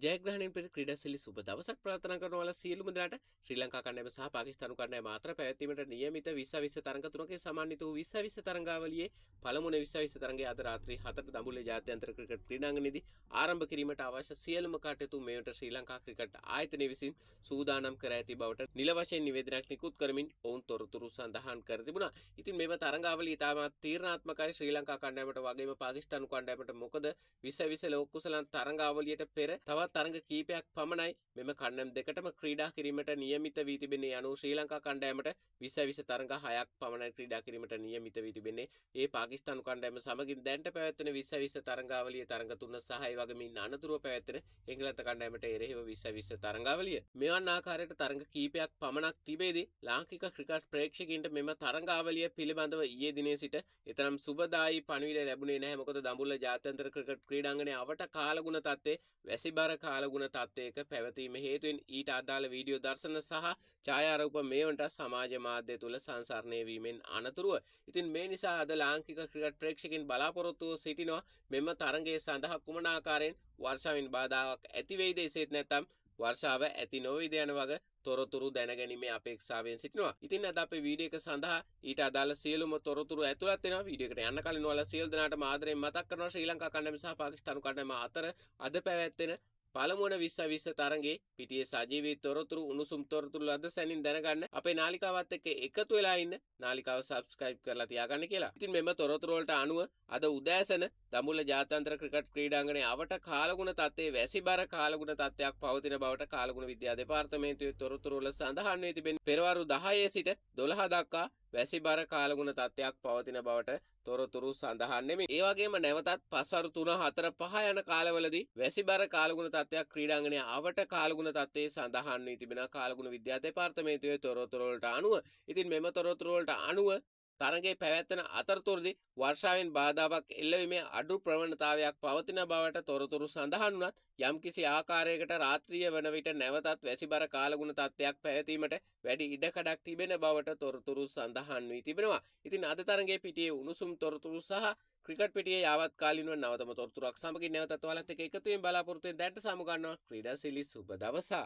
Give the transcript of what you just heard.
ජයග්‍රහණයෙන් පෙර ක්‍රීඩාශීලී සුබ දවසක් ප්‍රාර්ථනා කරනවා සියලුම දෙනාට. ශ්‍රී ලංකා කණ්ඩායම සහ පාකිස්තානු කණ්ඩායම අතර පැවැත්වීමට නියමිත 2020 තරඟ තුනකේ සමන්විත වූ 2020 තරඟාවලියේ පළමුවන 2020 තරඟය අද රාත්‍රී 7ට දඹුල්ල ජාත්‍යන්තර ක්‍රිකට් ක්‍රීඩාංගණයේදී ආරම්භ කිරීමට අවශ්‍ය සියලුම කටයුතු මෙවට ශ්‍රී ලංකා ක්‍රිකට් ආයතනය විසින් සූදානම් කර ඇති බවට නිල වශයෙන් නිවේදනයක් නිකුත් කරමින් ඔවුන් තොරතුරු සඳහන් කර තිබුණා. ඉතින් මෙම තරඟාවලිය ඉතාමත් තීරණාත්මකයි ශ්‍රී ලංකා කණ්ඩායමට වගේම පාකිස්තානු කණ්ඩායමට. මොකද 2020 ලෝක කුසලන් තරඟාවලියට පෙර තවත් තරඟ කීපයක් පමණයි මෙම කණ්ඩායම් දෙකටම ක්‍රීඩා කිරීමට නියමිත වී තිබෙන්නේ. අනුව ශ්‍රී ලංකා කණ්ඩායමට 2020 තරඟ 6ක් පමණයි ක්‍රීඩා කිරීමට නියමිත වී තිබෙන්නේ. ඒ පාකිස්තානු කණ්ඩායම සමගින් දැනට පැවැත්වෙන 2020 තරඟාවලියේ තරඟ 3 සහ ඒ වගේම ඉන්න අනතුරුව පැවැත්වෙන එංගලන්ත කණ්ඩායමට එරෙහිව 2020 තරඟාවලිය. මෙවන් ආකාරයට තරඟ කීපයක් පමණක් තිබේදී ලාංකික ක්‍රිකට් ප්‍රේක්ෂකයින්ට මෙම තරඟාවලිය පිළිබඳව ඊයේ දිනේ සිට එතරම් සුබදායි පණිවිඩ ලැබුණේ නැහැ. මොකද දඹුල්ල ජාත්‍යන්තර ක්‍රිකට් ක්‍රීඩාංගණයේ අවට කාලගුණ තත්ත්වයේ වැසිබර කාලගුණ තත්ත්වයක පැවතීම හේතුවෙන් ඊට අදාළ වීඩියෝ දර්ශන සහ ඡායාරූප මේවන්ට සමාජ මාධ්‍ය තුල සංසරණය වීමෙන් අනතුරුව ඉතින් මේ නිසා අද ලාංකික ක්‍රිකට් ප්‍රේක්ෂකයන් බලාපොරොත්තුව සිටිනවා මෙම තරඟයේ සඳහා කුමන ආකාරයෙන් වර්ෂාවෙන් බාධාවක් ඇති වෙයිද, එසේත් නැත්නම් වර්ෂාව ඇති නොවේද යන වගේ තොරතුරු දැනගැනීමේ අපේක්ෂාවෙන් සිටිනවා. ඉතින් අද අපේ වීඩියෝ එක සඳහා ඊට අදාළ සියලුම තොරතුරු ඇතුළත් වෙනවා. වීඩියෝ එකට යන්න කලින් ඔයාලා සියලු දෙනාටම ආදරයෙන් මතක් කරනවා ශ්‍රී ලංකා කණ්ඩායම සහ පාකිස්තානු කණ්ඩායම අතර අද පැවැත්වෙන පළමුවන 2020 තරඟයේ පිටියේ සජීවී තොරතුරු උණුසුම් තොරතුරු අද සැනින් දැනගන්න අපේ නාලිකාවත් එක්ක එකතු වෙලා ඉන්න. නාලිකාව subscribe කරලා තියාගන්න කියලා. ඉතින් මෙම තොරතුරු වලට අනුව අද උදෑසන දඹුල්ල ජාත්‍යන්තර ක්‍රිකට් ක්‍රීඩාංගණයේ අවට කාලගුණ තත්ත්වයේ වැසිබර කාලගුණ තත්ත්වයක් පවතින බවට කාලගුණ විද්‍යා දෙපාර්තමේන්තුවේ තොරතුරු වල සඳහන් වී තිබෙනවා. පෙරවරු 10 සිට 12 දක්වා වැසිබර කාලගුණ තත්ත්වයක් පවතින බවට තොරතුරු සඳහන් වෙමි. ඒ වගේම නැවතත් පස්වරු 3 4 5 යන කාලවලදී වැසිබර කාලගුණ තත්ත්වයක් ක්‍රීඩාංගණයේ අවට කාලගුණ තත්ත්වයේ සඳහන් වී තිබෙනවා කාලගුණ විද්‍යා දෙපාර්තමේන්තුවේ තොරතුරු වලට අනුව. ඉතින් මෙම තොරතුරු වලට අනුව තරඟයේ පැවැත්වෙන අතරතුරදී වර්ෂාවෙන් බාධාවක් එල්ලවීමේ අඩු ප්‍රවණතාවයක් පවතින බවට තොරතුරු සඳහන් වුණත් යම්කිසි ආකාරයකට රාත්‍රිය වන විට නැවතත් වැසිබර කාලගුණ තත්ත්වයක් පැවතීමට වැඩි ඉඩකඩක් තිබෙන බවට තොරතුරු සඳහන් වී තිබෙනවා. ඉතින් අද තරඟයේ පිටියේ උණුසුම් තොරතුරු සහ ක්‍රිකට් පිටියේ යාවත්කාලිනව නවතම තොරතුරක් සමගින් නැවතත් ඔයාලත් එක්ක එකතු වෙමින් බලාපොරොත්තු වෙන දැනට සමු ගන්නවා ක්‍රීඩාශීලී සුබ දවසක්.